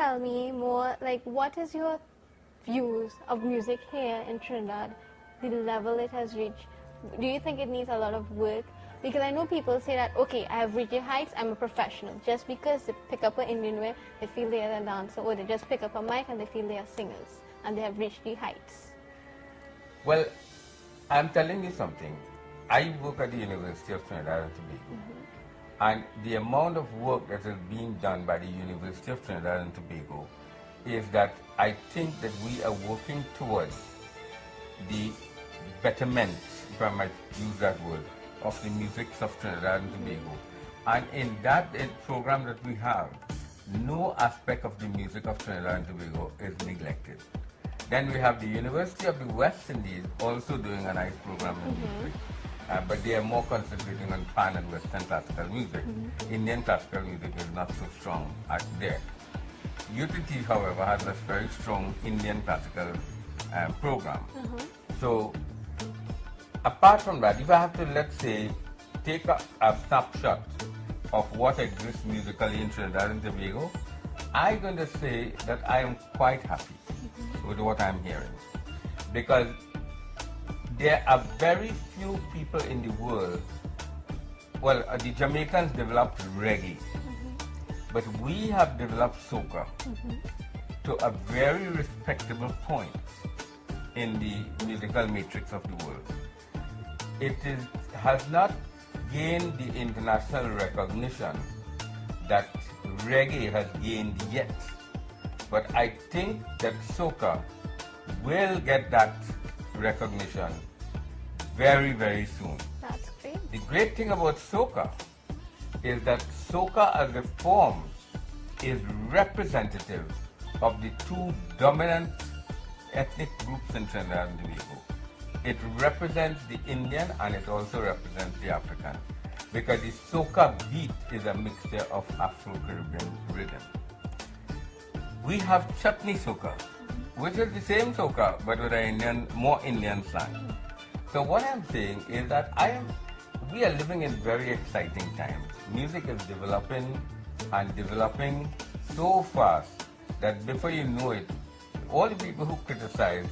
tell me more, like, what is your views of music here in Trinidad, the level it has reached? Do you think it needs a lot of work? Because I know people say that, okay, I have reached the heights, I'm a professional. Just because they pick up an Indian wear, they feel they are a dancer, or they just pick up a mic and they feel they are singers, and they have reached the heights. Well, I'm telling you something. I work at the University of Trinidad and Tobago, and the amount of work that is being done by the University of Trinidad and Tobago is that I think that we are working towards the betterment, if I might use that word, of the music of Trinidad and Tobago. And in that program that we have, no aspect of the music of Trinidad and Tobago is neglected. Then we have the University of the West Indies also doing a nice program in music. But they are more concentrating on pan and Western classical music. Indian classical music is not so strong there. UTT, however, has a very strong Indian classical program. So, apart from that, if I have to, let's say, take a snapshot of what exists musically in Trinidad and Tobago, I'm going to say that I am quite happy with what I'm hearing. Because there are very few people in the world, well, the Jamaicans developed reggae, but we have developed soca to a very respectable point in the musical matrix of the world. It has not gained the international recognition that reggae has gained yet, but I think that soca will get that recognition very, very soon. That's great. The great thing about soca is that soca as a form is representative of the two dominant ethnic groups in Trinidad and Tobago. It represents the Indian and it also represents the African, because the soca beat is a mixture of Afro-Caribbean rhythm. We have chutney soca, which is the same soca but with a more Indian slang. So what I'm saying is that we are living in very exciting times. Music is developing and developing so fast that before you know it, all the people who criticize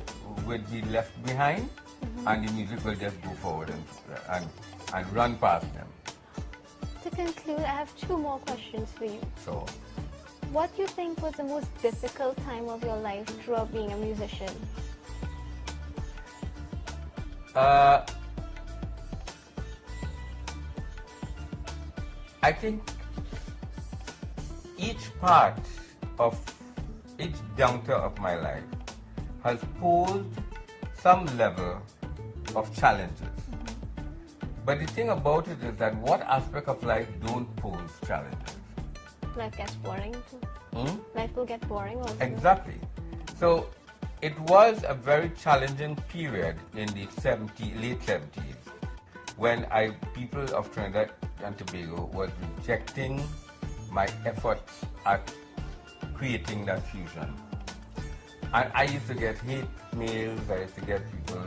will be left behind, and the music will just go forward and run past them. To conclude, I have two more questions for you. So, what do you think was the most difficult time of your life throughout being a musician? I think each juncture of my life has posed some level of challenges. But the thing about it is that what aspect of life don't pose challenges? Life gets boring too. Life will get boring also. Exactly. So it was a very challenging period in the late 70s when people of Trinidad and Tobago was rejecting my efforts at creating that fusion. And I used to get hate mails, I used to get people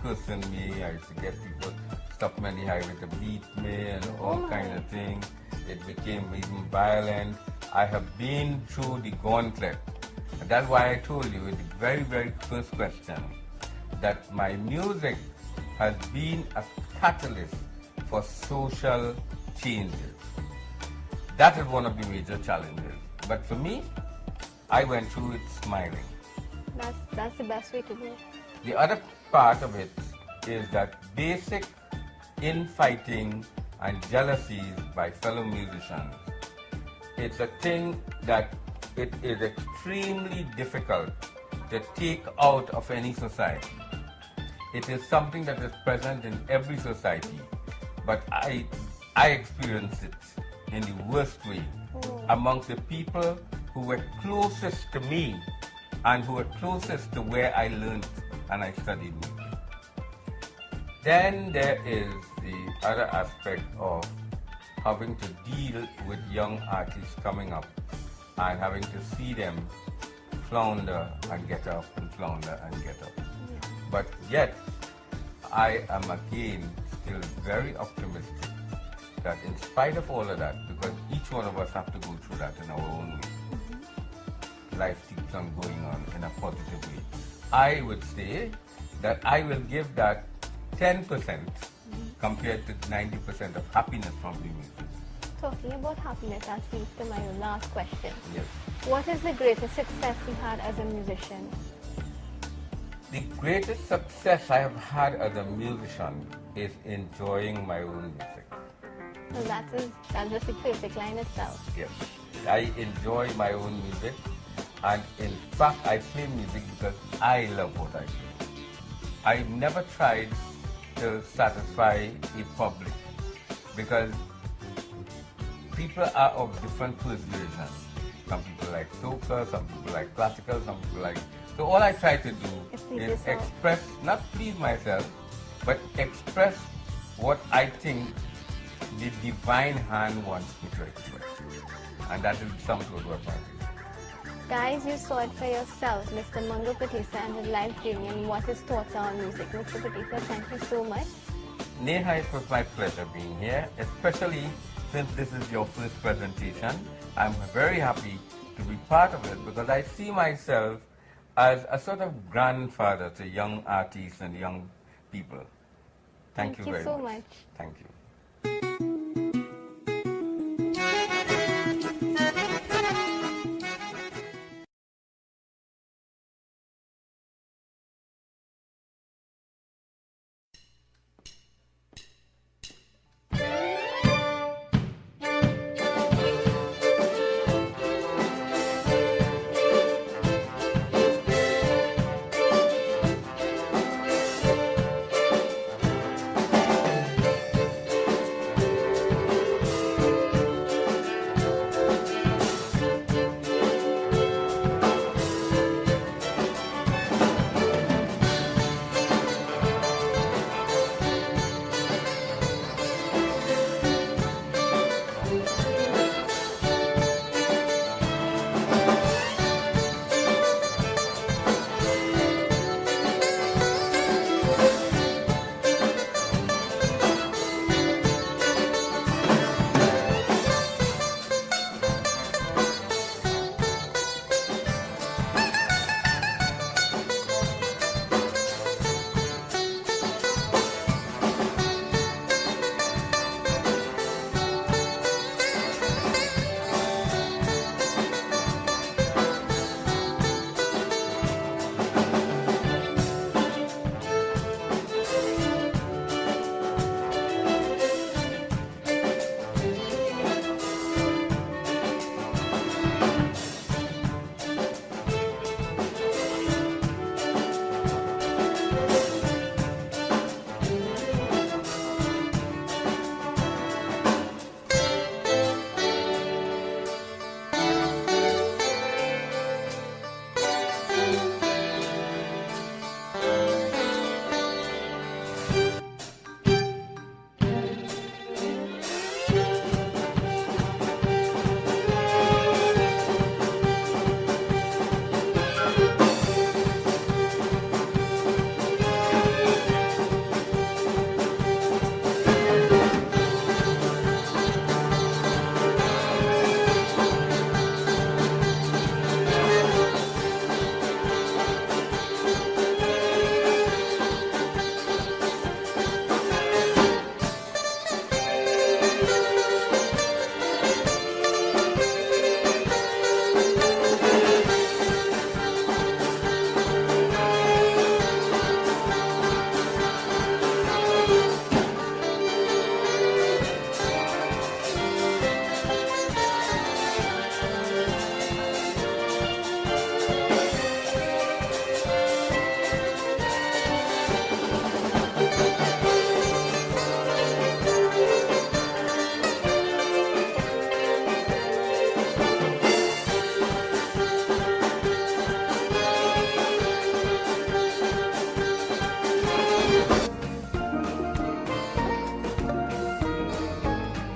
cursing me, I used to get people stop me on the highway to beat me and all kind of things. It became even violent. I have been through the gauntlet. And that's why I told you in the very, very first question that my music has been a catalyst for social changes. That is one of the major challenges. But for me, I went through it smiling. That's the best way to do it. The other part of it is that basic infighting and jealousies by fellow musicians. It's a thing that it is extremely difficult to take out of any society. It is something that is present in every society, but I experienced it in the worst way amongst the people who were closest to me and who were closest to where I learned and I studied music. Then there is the other aspect of having to deal with young artists coming up and having to see them flounder and get up and flounder and get up. But yet, I am again still very optimistic that in spite of all of that, because each one of us have to go through that in our own way, life keeps on going on in a positive way. I would say that I will give that 10% compared to 90% of happiness from the music. Talking about happiness, that leads to my last question. Yes. What is the greatest success you had as a musician? The greatest success I have had as a musician is enjoying my own music. Well, that's just a perfect line itself. Yes. I enjoy my own music, and in fact I play music because I love what I do. I never tried to satisfy a public because people are of different persuasions. Some people like soca, some people like classical, some people like... So all I try to do is express, not please myself, but express what I think the divine hand wants me to express. And that is some sort of what I do. Guys, you saw it for yourselves, Mr. Mungal Patasar and his live journey and what his thoughts are on music. Mr. Patasar, thank you so much. Neha, it was my pleasure being here, especially since this is your first presentation. I'm very happy to be part of it because I see myself as a sort of grandfather to young artists and young people. Thank you very so much. Thank you.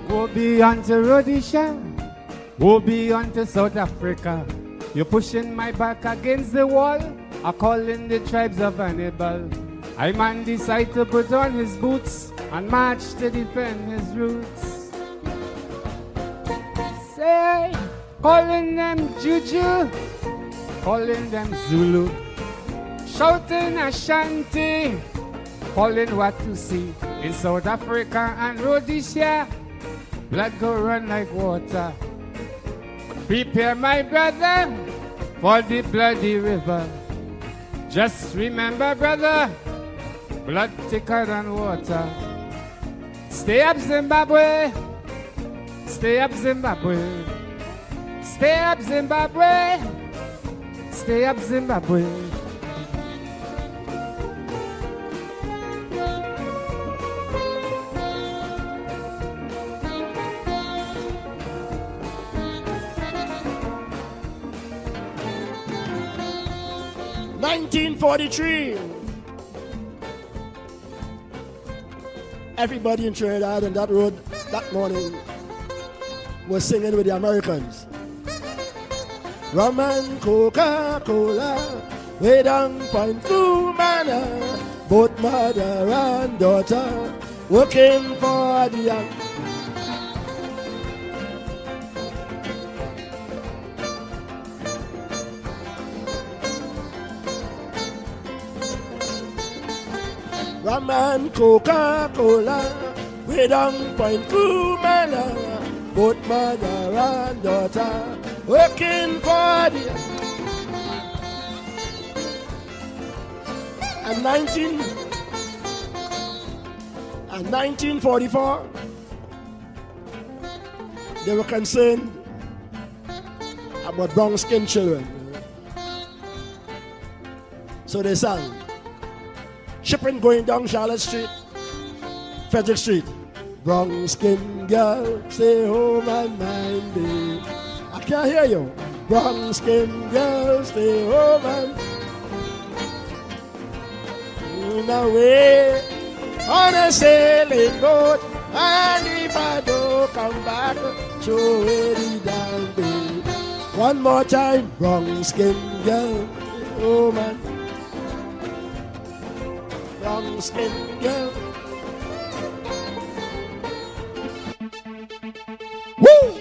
Go beyond to Rhodesia, go beyond to South Africa. You're pushing my back against the wall, I calling the tribes of Hannibal. I man decide to put on his boots and march to defend his roots. Say, calling them juju, calling them Zulu. Shouting Ashanti, calling what you see. In South Africa and Rhodesia, blood go run like water. Prepare my brother for the bloody river. Just remember, brother, blood thicker than water. Stay up, Zimbabwe. Stay up, Zimbabwe. Stay up, Zimbabwe. Stay up, Zimbabwe. (1943). Everybody in Trinidad on that road that morning was singing with the Americans. Rum and Coca-Cola, way down Point Blue Manor, both mother and daughter working for the young. Rum and Coca-Cola, way down Point Blue Manor, both mother and daughter working for the. And 1944, they were concerned about brown-skinned children. So they sang. Shipping going down Charlotte Street, Frederick Street. Brown skin girl, stay home and mind me. I can't hear you. Brown skin girl, stay home and away on a sailing boat. And if I don't come back, throw it down there. One more time. Brown skin girl, stay home and brown skin girl. Woo!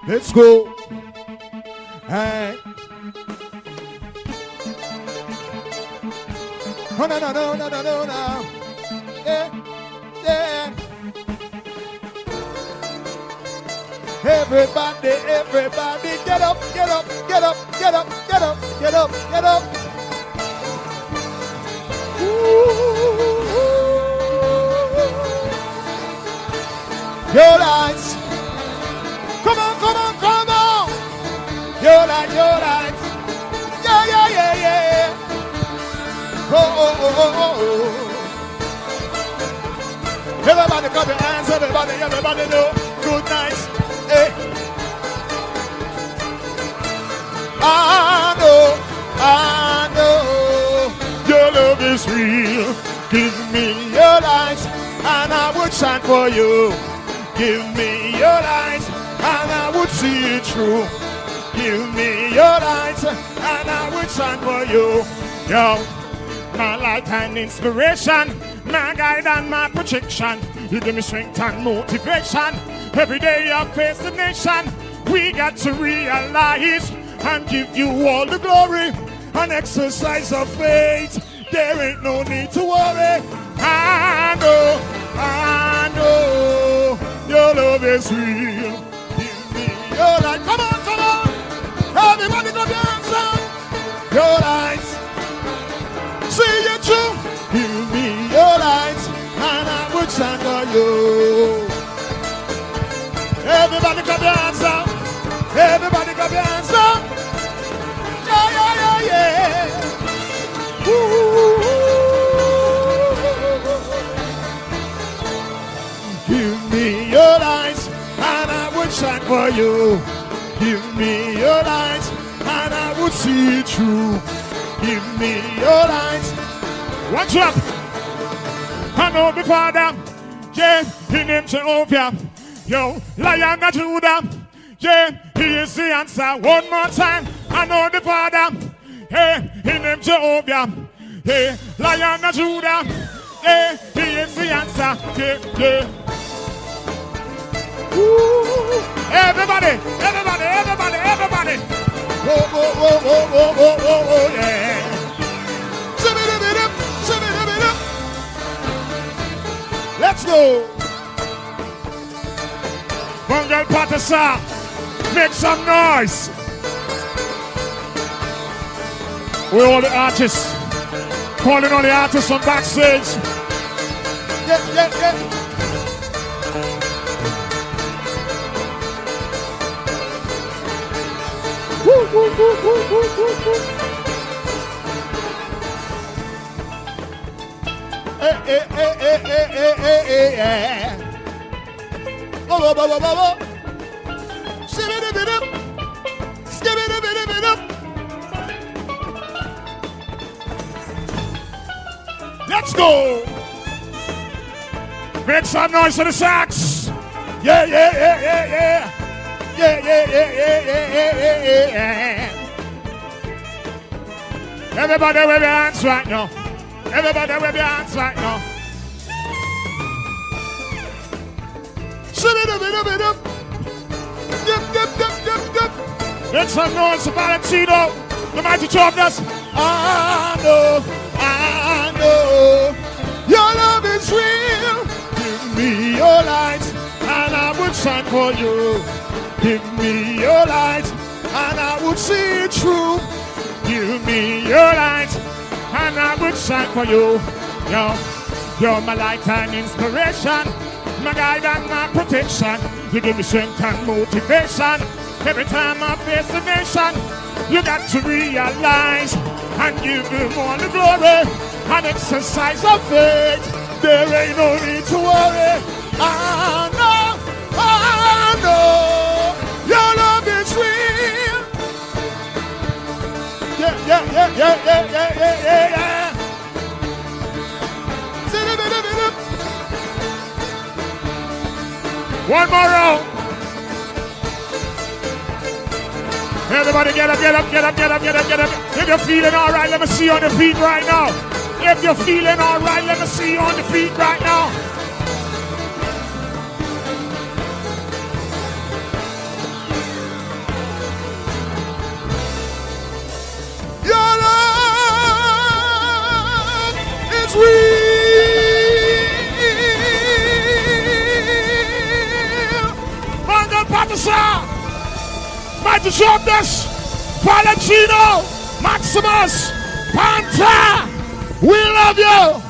Let's go. Hey. Oh, no, no, no, no, no, no, no. Yeah, yeah. Everybody, everybody, get up, get up, get up, get up, get up, get up, get up. Your lights. Come on, come on, come on. Your light, your light. Yeah, yeah, yeah, yeah. Oh, oh, oh, oh, oh. Everybody clap your hands, everybody know. Good night. Hey. I know your love is real. Give me your light, and I would shine for you. Give me your light, and I would see it through. Give me your light, and I would shine for you. Yo, my light and inspiration, my guide and my protection. You give me strength and motivation. Every day I face the nation. We got to realize and give you all the glory. An exercise of faith. There ain't no need to worry. I know your love is real. Give me your light. Come on, come on. Everybody clap your hands up. Your light. See you true. Give me your light, and I would shine for you. Everybody clap your hands up. Everybody clap your hands up. Yeah, yeah, yeah, yeah. Ooh. Give me your light, and I would shine for you. Give me your light, and I would see it through. Give me your light. One drop. I know the Father. Yeah, in him Jehovah. Yo, Lion of Judah. Yeah, he is the answer. One more time. I know the Father. Yeah, in him Jehovah. Yeah, Lion of Judah. Yeah, he is the answer. Yeah, yeah. Ooh. Everybody, everybody, everybody, everybody. Oh, oh, oh, oh, oh, oh, oh, oh, yeah. Zip-it-up, zip-it-up. Let's go. Mungal Patasar, make some noise. We're all the artists. Calling all the artists from backstage. Yeah, yeah, yeah. Woo, woo, woo, woo, woo, woo, woo. Hey, hey, hey, hey, hey, hey, hey, hey, yeah. Oh, oh, oh, oh, oh. Skip-it-a-bit-up. Skip-it-a-bit-a-bit-up. Let's go. Make some noise for the sax. Yeah, yeah, yeah, yeah, yeah. Yeah, yeah, yeah, yeah, yeah, yeah, yeah, yeah. Everybody wave your hands right now. Everybody wave your hands right now. Shut-it-up. Yep, yep, yep, yep, yep. Make some noise for Valentino. The mighty champions. I know your love is real. Give me your light and I would shine for you. Give me your light and I would see it through. Give me your light and I would shine for you. You're my light and inspiration, my guide and my protection. You give me strength and motivation. Every time I face the nation, you got to realize and give him all the glory. An exercise of faith, there ain't no need to worry. I know, your love is real. Yeah, yeah, yeah, yeah, yeah, yeah, yeah, yeah, yeah. One more round. Everybody get up, get up, get up, get up, get up, get up. If you're feeling all right, let me see you on the feet right now. If you're feeling all right, let me see you on the feet right now. Your love is real. Mungal Patasar, Mighty Sharpness, Valentino, Maximus, Panther. We love you.